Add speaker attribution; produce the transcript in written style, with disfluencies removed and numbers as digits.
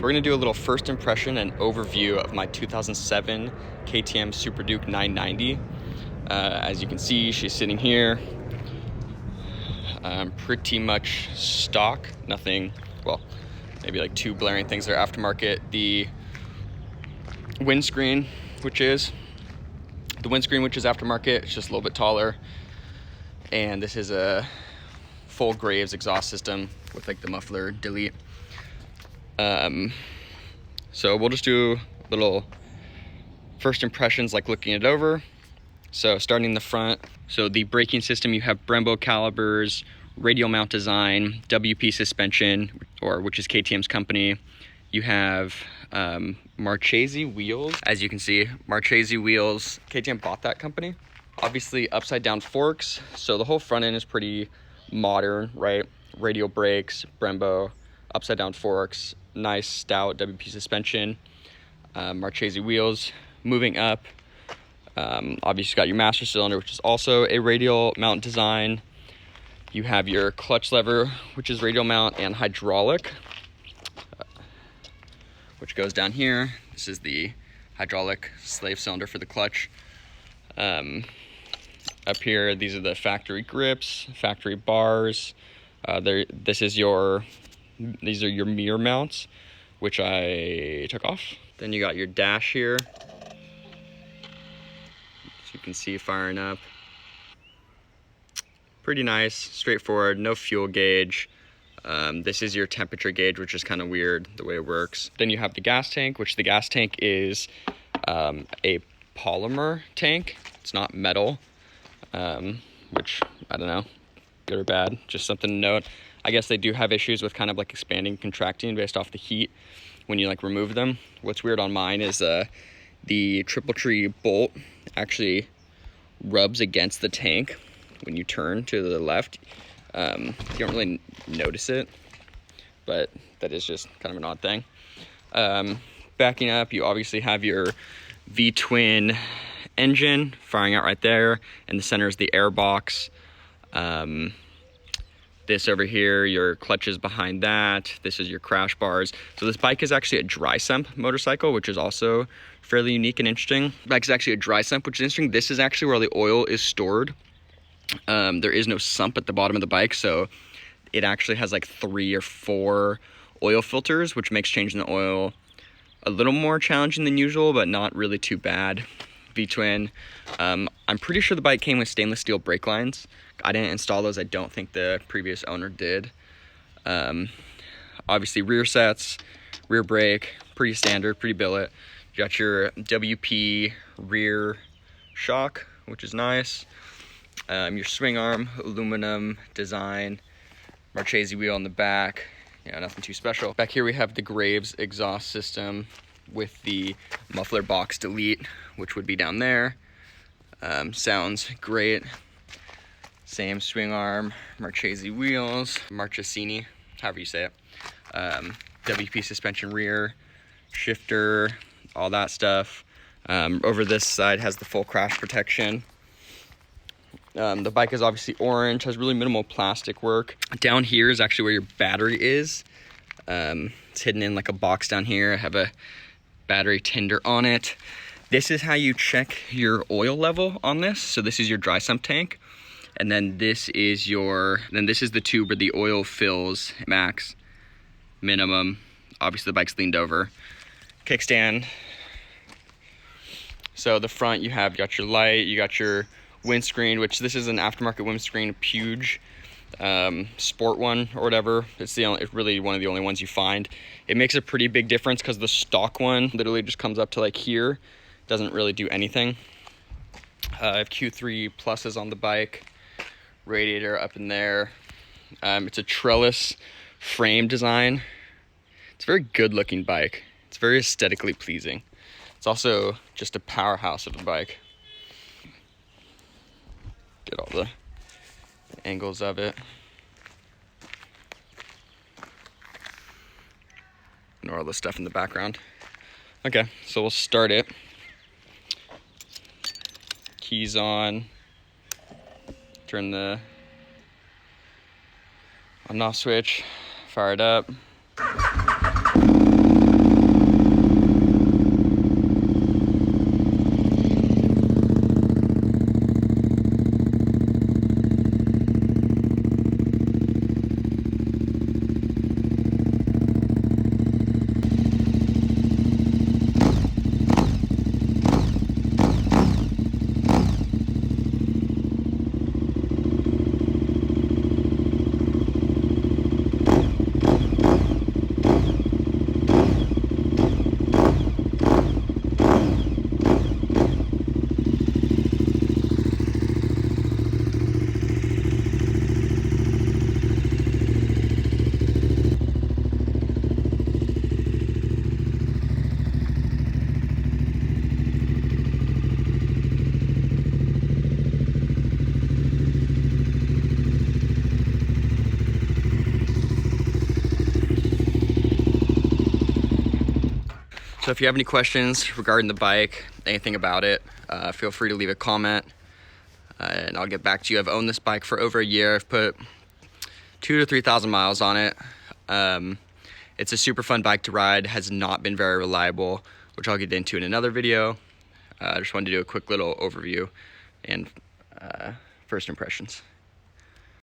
Speaker 1: So we're gonna do a little first impression and overview of my 2007 KTM Superduke 990. As you can see, she's sitting here. Pretty much stock, nothing, well, maybe like two blaring things that are aftermarket. The windscreen, which is aftermarket, it's just a little bit taller. And this is a full Graves exhaust system with like the muffler delete. So we'll just do little first impressions, like looking it over. So starting in the front, so the braking system, you have Brembo calipers, radial mount design, WP suspension, which is KTM's company. You have Marchese wheels. As you can see, Marchese wheels, KTM bought that company. Obviously upside down forks, so the whole front end is pretty modern, right? Radial brakes, Brembo, upside down forks, nice stout WP suspension, Marchese wheels. Moving up, obviously you got your master cylinder, which is also a radial mount design. You have your clutch lever, which is radial mount and hydraulic, which goes down here. This is the hydraulic slave cylinder for the clutch. Up here, these are the factory grips, factory bars. These are your mirror mounts, which I took off. Then you got your dash here, as you can see, firing up. Pretty nice, straightforward, no fuel gauge. This is your temperature gauge, which is kind of weird the way it works. Then you have the gas tank, which the gas tank is a polymer tank. It's not metal, which I don't know, good or bad, just something to note. I guess they do have issues with kind of like expanding, contracting based off the heat when you like remove them. What's weird on mine is the triple tree bolt actually rubs against the tank when you turn to the left. You don't really notice it, but that is just kind of an odd thing. Backing up, you obviously have your V-twin engine firing out right there. In the center is the air box. This over here, your clutches behind that. This is your crash bars. So this bike is actually a dry sump motorcycle, which is also fairly unique and interesting. The bike is actually a dry sump, which is interesting. This is actually where the oil is stored. There is no sump at the bottom of the bike, so it actually has like 3 or 4 oil filters, which makes changing the oil a little more challenging than usual, but not really too bad. V-twin. I'm pretty sure the bike came with stainless steel brake lines. I didn't install those. I don't think the previous owner did. Obviously rear sets, rear brake, pretty standard, pretty billet. You got your WP rear shock, which is nice. Your swing arm, aluminum design, Marchese wheel on the back. Yeah, nothing too special. Back here we have the Graves exhaust system with the muffler box delete, which would be down there. Sounds great. Same swing arm, Marchese wheels, Marchesini, however you say it. WP suspension rear, shifter, all that stuff. Over this side has the full crash protection. The bike is obviously orange, has really minimal plastic work. Down here is actually where your battery is. It's hidden in like a box down here. I have a battery tinder on it. This is how you check your oil level on this. So this is your dry sump tank. And then this is the tube where the oil fills, max, minimum. Obviously the bike's leaned over. Kickstand. So the front, you got your light, you got your windscreen, which this is an aftermarket windscreen, Puge sport one or whatever. It's really one of the only ones you find. It makes a pretty big difference because the stock one literally just comes up to like here. Doesn't really do anything. I have Q3 pluses on the bike. Radiator up in there. It's a trellis frame design. It's a very good looking bike. It's very aesthetically pleasing. It's also just a powerhouse of a bike. Get all the angles of it. Ignore all the stuff in the background. Okay, so we'll start it. Keys on. Turn the on-off switch. Fire it up. So if you have any questions regarding the bike, anything about it, feel free to leave a comment and I'll get back to you. I've owned this bike for over a year. I've put 2,000 to 3,000 miles on it. It's a super fun bike to ride, has not been very reliable, which I'll get into in another video. I just wanted to do a quick little overview and first impressions.